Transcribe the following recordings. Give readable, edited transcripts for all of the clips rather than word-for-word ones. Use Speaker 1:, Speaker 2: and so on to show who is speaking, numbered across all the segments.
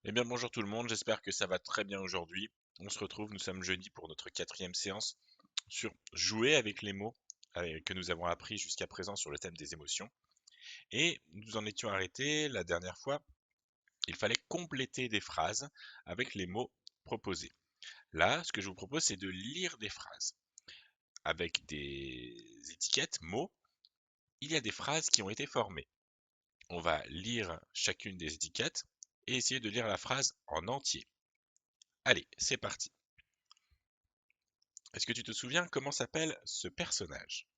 Speaker 1: Eh bien bonjour tout le monde, j'espère que ça va très bien aujourd'hui. On se retrouve, nous sommes jeudi pour notre 4e séance sur jouer avec les mots que nous avons appris jusqu'à présent sur le thème des émotions. Et nous en étions arrêtés la dernière fois, il fallait compléter des phrases avec les mots proposés. Là, ce que je vous propose, c'est de lire des phrases avec des étiquettes, mots. Il y a des phrases qui ont été formées. On va lire chacune des étiquettes et essayer de lire la phrase en entier. Allez, c'est parti. Est-ce que tu te souviens comment s'appelle ce personnage?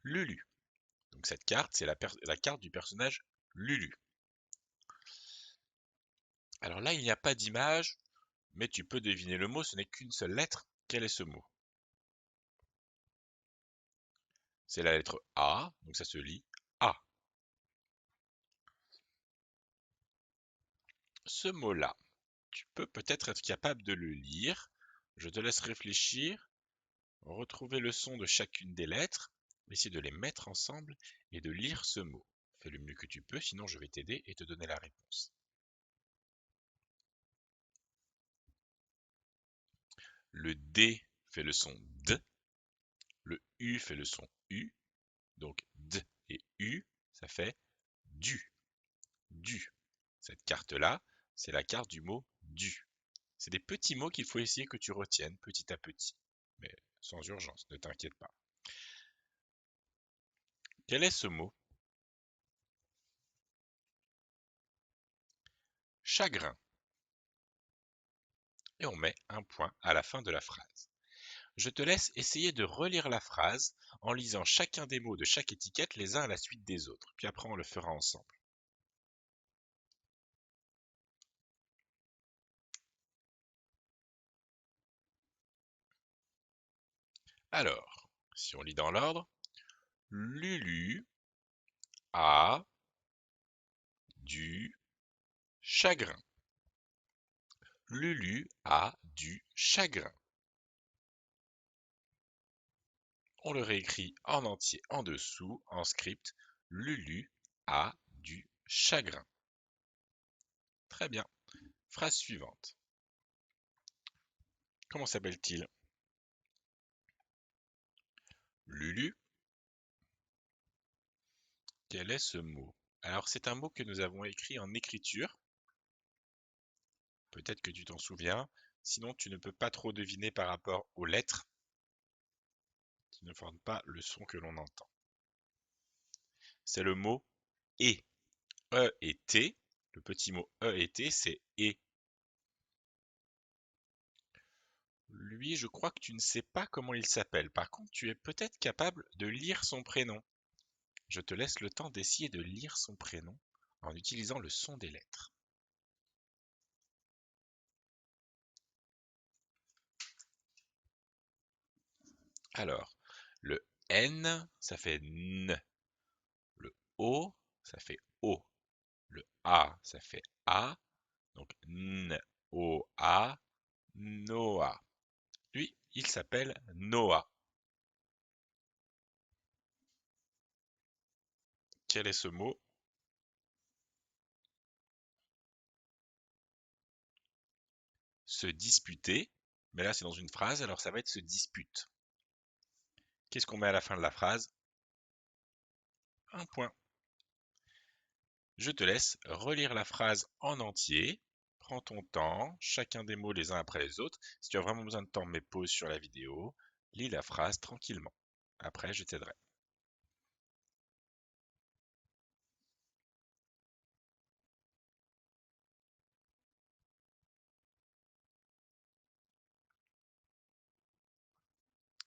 Speaker 1: Lulu. Donc cette carte, c'est la carte du personnage Lulu. Alors là, il n'y a pas d'image, mais tu peux deviner le mot, ce n'est qu'une seule lettre. Quel est ce mot? C'est la lettre A, donc ça se lit A. Ce mot-là, tu peux peut-être être capable de le lire. Je te laisse réfléchir, retrouver le son de chacune des lettres, essayer de les mettre ensemble et de lire ce mot. Fais le mieux que tu peux, sinon je vais t'aider et te donner la réponse. Le D fait le son D, le U fait le son U, donc D et U, ça fait du, du. Cette carte-là, c'est la carte du mot du. C'est des petits mots qu'il faut essayer que tu retiennes petit à petit, mais sans urgence, ne t'inquiète pas. Quel est ce mot? Chagrin. Et on met un point à la fin de la phrase. Je te laisse essayer de relire la phrase en lisant chacun des mots de chaque étiquette les uns à la suite des autres, puis après on le fera ensemble. Alors, si on lit dans l'ordre, Lulu a du chagrin. Lulu a du chagrin. On le réécrit en entier en dessous, en script. Lulu a du chagrin. Très bien. Phrase suivante. Comment s'appelle-t-il? Lulu. Quel est ce mot? Alors c'est un mot que nous avons écrit en écriture. Peut-être que tu t'en souviens. Sinon tu ne peux pas trop deviner par rapport aux lettres qui ne forment pas le son que l'on entend. C'est le mot et. E et T. Le petit mot E et T, c'est et. Lui, je crois que tu ne sais pas comment il s'appelle. Par contre, tu es peut-être capable de lire son prénom. Je te laisse le temps d'essayer de lire son prénom en utilisant le son des lettres. Alors, le N, ça fait N. Le O, ça fait O. Le A, ça fait A. Donc N, O, A, Noah. Lui, il s'appelle Noah. Quel est ce mot? Se disputer. Mais là, c'est dans une phrase, alors ça va être se dispute. Qu'est-ce qu'on met à la fin de la phrase? Un point. Je te laisse relire la phrase en entier. Prends ton temps, chacun des mots les uns après les autres. Si tu as vraiment besoin de temps, mets pause sur la vidéo. Lis la phrase tranquillement. Après, je t'aiderai.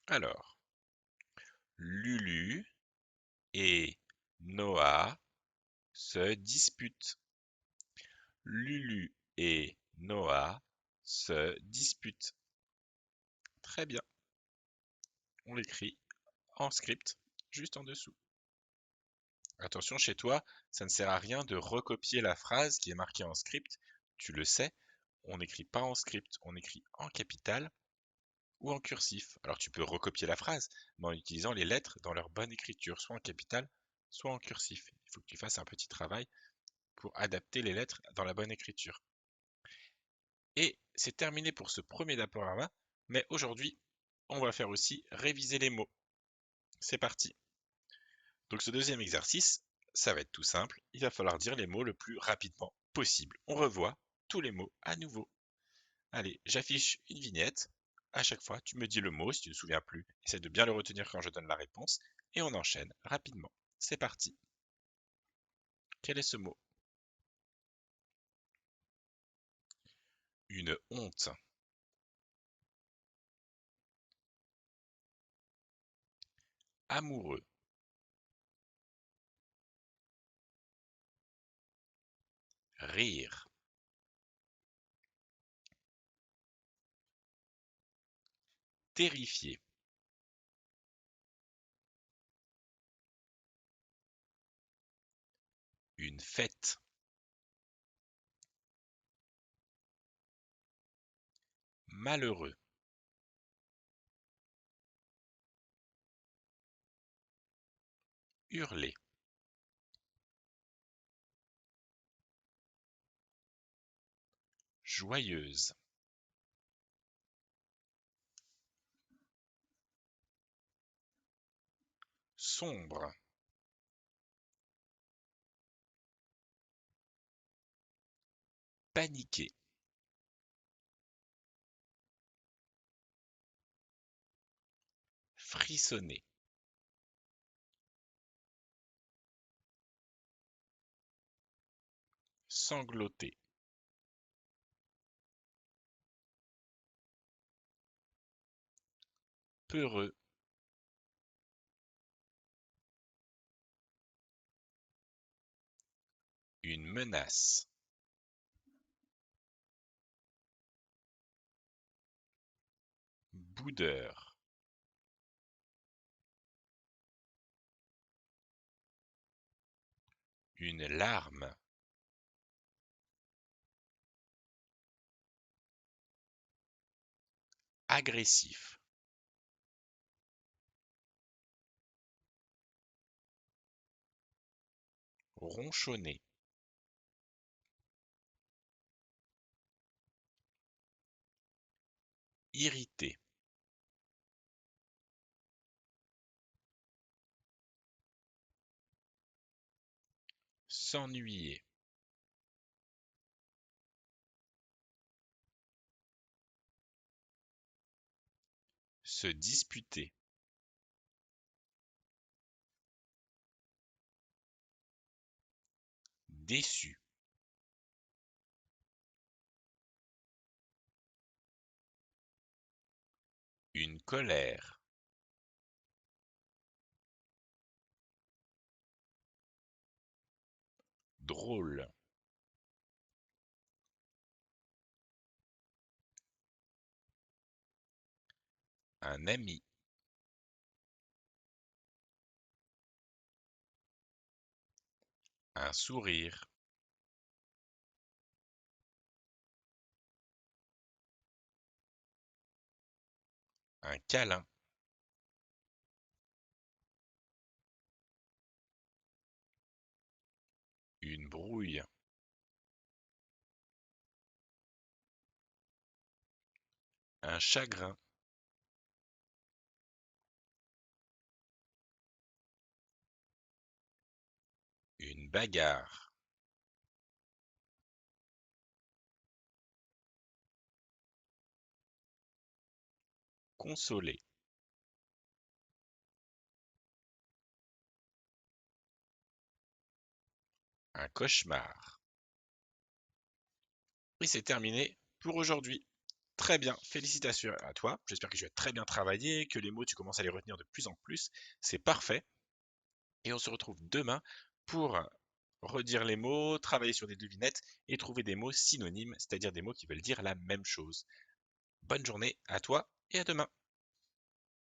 Speaker 1: Alors, Lulu et Noah se disputent. Lulu et Noah se disputent. Très bien. On l'écrit en script, juste en dessous. Attention, chez toi, ça ne sert à rien de recopier la phrase qui est marquée en script. Tu le sais, on n'écrit pas en script, on écrit en capital ou en cursif. Alors tu peux recopier la phrase, mais en utilisant les lettres dans leur bonne écriture, soit en capital, soit en cursif. Il faut que tu fasses un petit travail pour adapter les lettres dans la bonne écriture. Et c'est terminé pour ce premier diaporama, mais aujourd'hui, on va faire aussi réviser les mots. C'est parti. Donc ce deuxième exercice, ça va être tout simple. Il va falloir dire les mots le plus rapidement possible. On revoit tous les mots à nouveau. Allez, j'affiche une vignette. À chaque fois, tu me dis le mot si tu ne te souviens plus. Essaie de bien le retenir quand je donne la réponse. Et on enchaîne rapidement. C'est parti. Quel est ce mot? Une honte. Amoureux. Rire. Terrifié. Une fête. Malheureux. Hurler. Joyeuse. Sombre. Paniquer. Frissonner. Sangloter. Peureux. Une menace. Boudeur. Une larme. Agressif. Ronchonner. Irrité. S'ennuyer. Se disputer. Déçu. Une colère. Drôle. Un ami. Un sourire. Un câlin. Une brouille. Un chagrin. Une bagarre. Consoler. Un cauchemar. Et c'est terminé pour aujourd'hui. Très bien, félicitations à toi. J'espère que tu as très bien travaillé, que les mots, tu commences à les retenir de plus en plus. C'est parfait. Et on se retrouve demain pour redire les mots, travailler sur des devinettes et trouver des mots synonymes, c'est-à-dire des mots qui veulent dire la même chose. Bonne journée à toi et à demain.